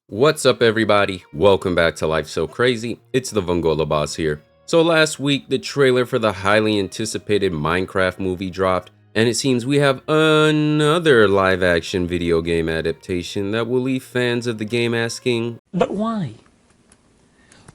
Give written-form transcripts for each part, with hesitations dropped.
What's up, everybody? Welcome back to Life So Crazy. It's the Vongola Boss here. So last week, the trailer for the highly anticipated Minecraft movie dropped, and it seems we have another live-action video game adaptation that will leave fans of the game asking, But why?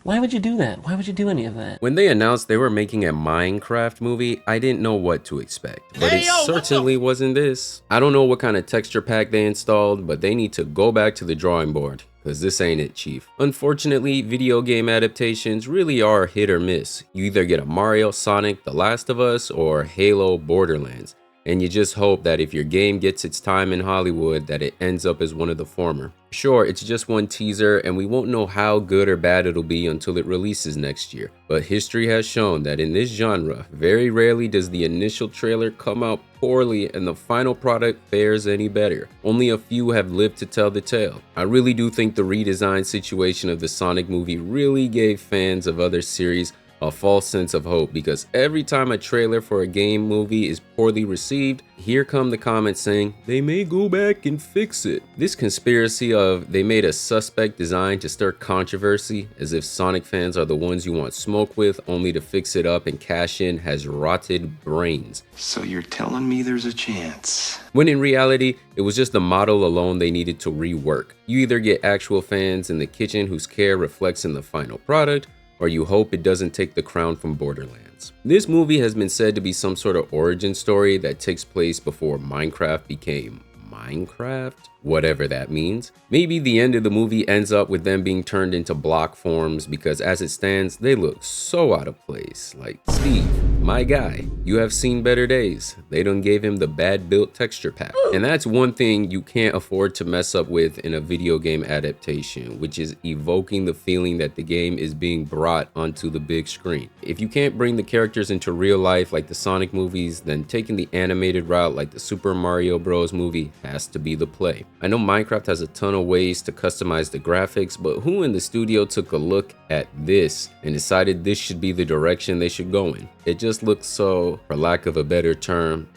Why would you do that? Why would you do any of that? when they announced they were making a Minecraft movie, I didn't know what to expect, but it certainly wasn't this. I don't know what kind of texture pack they installed, but they need to go back to the drawing board, because this ain't it, chief. Unfortunately, video game adaptations really are hit or miss. You either get a Mario, Sonic, The Last of Us, or Halo, Borderlands. And you just hope that if your game gets its time in Hollywood, that it ends up as one of the former. Sure, it's just one teaser, and we won't know how good or bad it'll be until it releases next year. But history has shown that in this genre, very rarely does the initial trailer come out poorly and the final product fares any better. Only a few have lived to tell the tale. I really do think the redesign situation of the Sonic movie really gave fans of other series a false sense of hope, because every time a trailer for a game movie is poorly received, here come the comments saying they may go back and fix it. This conspiracy of they made a suspect design to stir controversy, as if Sonic fans are the ones you want smoke with only to fix it up and cash in, has rotted brains. So you're telling me there's a chance? When in reality, it was just the model alone they needed to rework. You either get actual fans in the kitchen whose care reflects in the final product, or you hope it doesn't take the crown from Borderlands. This movie has been said to be some sort of origin story that takes place before Minecraft became Minecraft? Whatever that means. Maybe the end of the movie ends up with them being turned into block forms, because as it stands, they look so out of place. Like, Steve, my guy, you have seen better days. They done gave him the bad built texture pack. And that's one thing you can't afford to mess up with in a video game adaptation, which is evoking the feeling that the game is being brought onto the big screen. If you can't bring the characters into real life like the Sonic movies, then taking the animated route like the Super Mario Bros. Movie has to be the play. I know Minecraft has a ton of ways to customize the graphics, but who in the studio took a look at this and decided this should be the direction they should go in? It just looks so, for lack of a better term,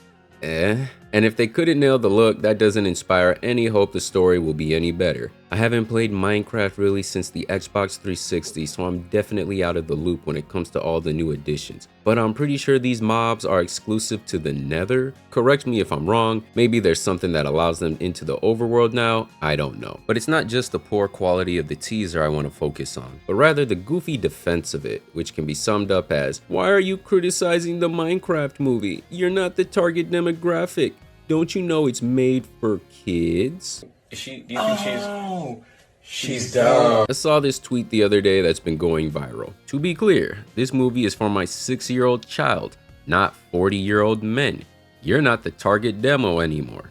And if they couldn't nail the look, that doesn't inspire any hope the story will be any better. I haven't played Minecraft really since the Xbox 360, so I'm definitely out of the loop when it comes to all the new additions. But I'm pretty sure these mobs are exclusive to the Nether. Correct me if I'm wrong, maybe there's something that allows them into the overworld now, I don't know. But it's not just the poor quality of the teaser I want to focus on, but rather the goofy defense of it, which can be summed up as, why are you criticizing the Minecraft movie? You're not the target demographic. Don't you know it's made for kids? Do you think she's dumb? I saw this tweet the other day that's been going viral. To be clear, this movie is for my 6-year-old child, not 40-year-old men. You're not the target demo anymore.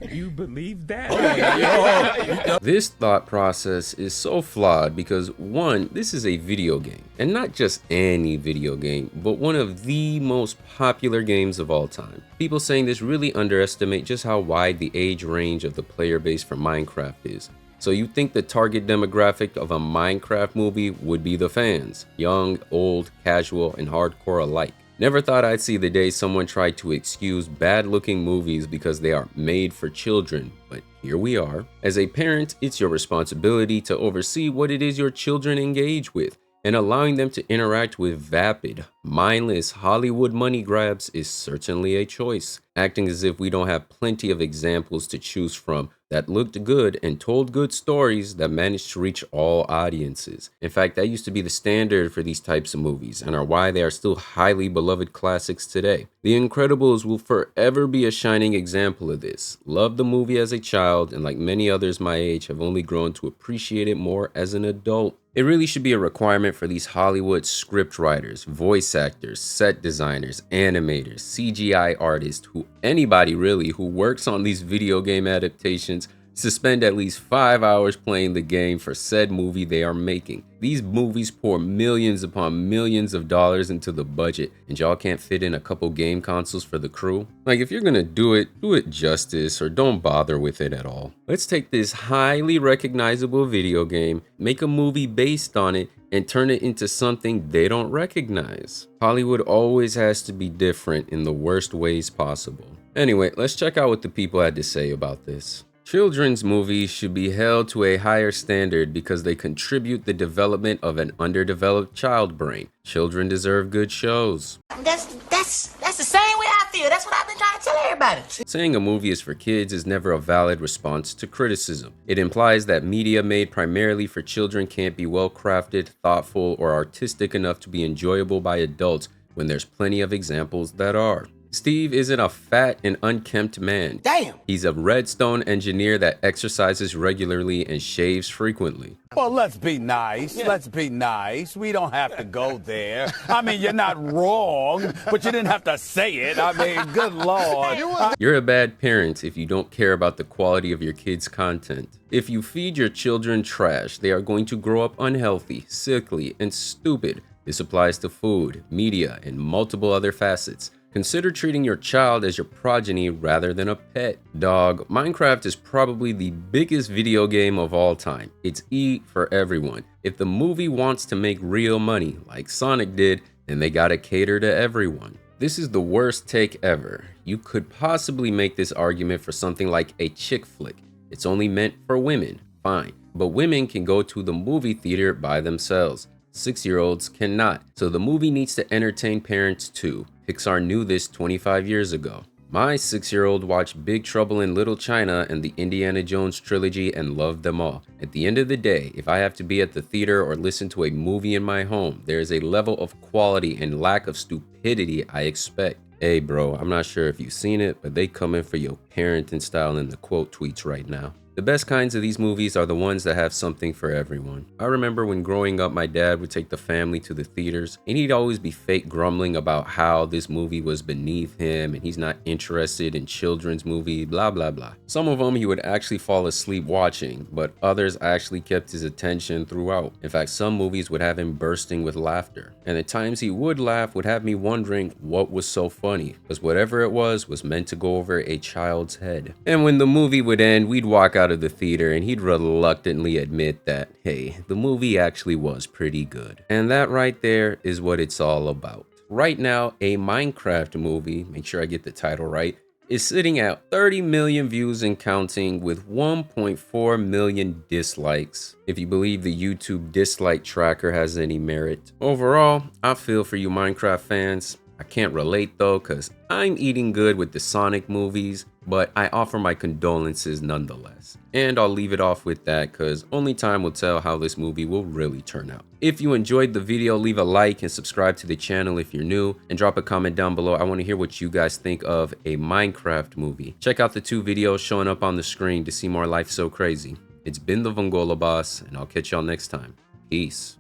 You believe that? This thought process is so flawed because, one, this is a video game, and not just any video game, but one of the most popular games of all time. People saying this really underestimate just how wide the age range of the player base for Minecraft is. So you think the target demographic of a Minecraft movie would be the fans, young, old, casual, and hardcore alike. Never thought I'd see the day someone tried to excuse bad-looking movies because they are made for children, but here we are. As a parent, it's your responsibility to oversee what it is your children engage with, and allowing them to interact with vapid, mindless Hollywood money grabs is certainly a choice. Acting as if we don't have plenty of examples to choose from that looked good and told good stories that managed to reach all audiences. In fact, that used to be the standard for these types of movies and are why they are still highly beloved classics today. The Incredibles will forever be a shining example of this. Loved the movie as a child, and like many others my age, have only grown to appreciate it more as an adult. It really should be a requirement for these Hollywood script writers, voice actors, set designers, animators, CGI artists, anybody really who works on these video game adaptations to spend at least 5 hours playing the game for said movie they are making. These movies pour millions upon millions of dollars into the budget, and y'all can't fit in a couple game consoles for the crew? Like, if you're gonna do it justice, or don't bother with it at all. Let's take this highly recognizable video game, make a movie based on it, and turn it into something they don't recognize. Hollywood always has to be different in the worst ways possible. Anyway, let's check out what the people had to say about this. Children's movies should be held to a higher standard because they contribute the development of an underdeveloped child brain. Children deserve good shows. That's the same way I feel. That's what I've been trying to tell everybody. Saying a movie is for kids is never a valid response to criticism. It implies that media made primarily for children can't be well crafted, thoughtful, or artistic enough to be enjoyable by adults when there's plenty of examples that are. Steve isn't a fat and unkempt man. Damn. He's a redstone engineer that exercises regularly and shaves frequently. Well, let's be nice. Let's be nice. We don't have to go there. I mean, you're not wrong, but you didn't have to say it. I mean, good Lord. You're a bad parent if you don't care about the quality of your kids' content. If you feed your children trash, they are going to grow up unhealthy, sickly, and stupid. This applies to food, media, and multiple other facets. Consider treating your child as your progeny rather than a pet. Dog, Minecraft is probably the biggest video game of all time. It's E for everyone. If the movie wants to make real money, like Sonic did, then they gotta cater to everyone. This is the worst take ever. You could possibly make this argument for something like a chick flick. It's only meant for women, fine. But women can go to the movie theater by themselves. 6-year-olds cannot, so the movie needs to entertain parents too. Pixar knew this 25 years ago. My 6-year-old watched Big Trouble in Little China and the Indiana Jones trilogy and loved them all. At the end of the day, if I have to be at the theater or listen to a movie in my home, there is a level of quality and lack of stupidity I expect. Hey bro, I'm not sure if you've seen it, but they coming for your parenting style in the quote tweets right now. The best kinds of these movies are the ones that have something for everyone. I remember when growing up, my dad would take the family to the theaters and he'd always be fake grumbling about how this movie was beneath him and he's not interested in children's movies, blah blah blah. Some of them he would actually fall asleep watching, but others actually kept his attention throughout. In fact, some movies would have him bursting with laughter. And the times he would laugh would have me wondering what was so funny, because whatever it was meant to go over a child's head. And when the movie would end, we'd walk out of the theater and he'd reluctantly admit that, hey, the movie actually was pretty good. And that right there is what it's all about. Right now, a Minecraft movie, make sure I get the title right, is sitting at 30 million views and counting with 1.4 million dislikes, if you believe the YouTube dislike tracker has any merit. Overall, I feel for you Minecraft fans. I can't relate though, cause I'm eating good with the Sonic movies, but I offer my condolences nonetheless. And I'll leave it off with that cause only time will tell how this movie will really turn out. If you enjoyed the video, leave a like and subscribe to the channel if you're new, and drop a comment down below. I want to hear what you guys think of a Minecraft movie. Check out the 2 videos showing up on the screen to see more Life So Crazy. It's been the Vongola Boss, and I'll catch y'all next time. Peace.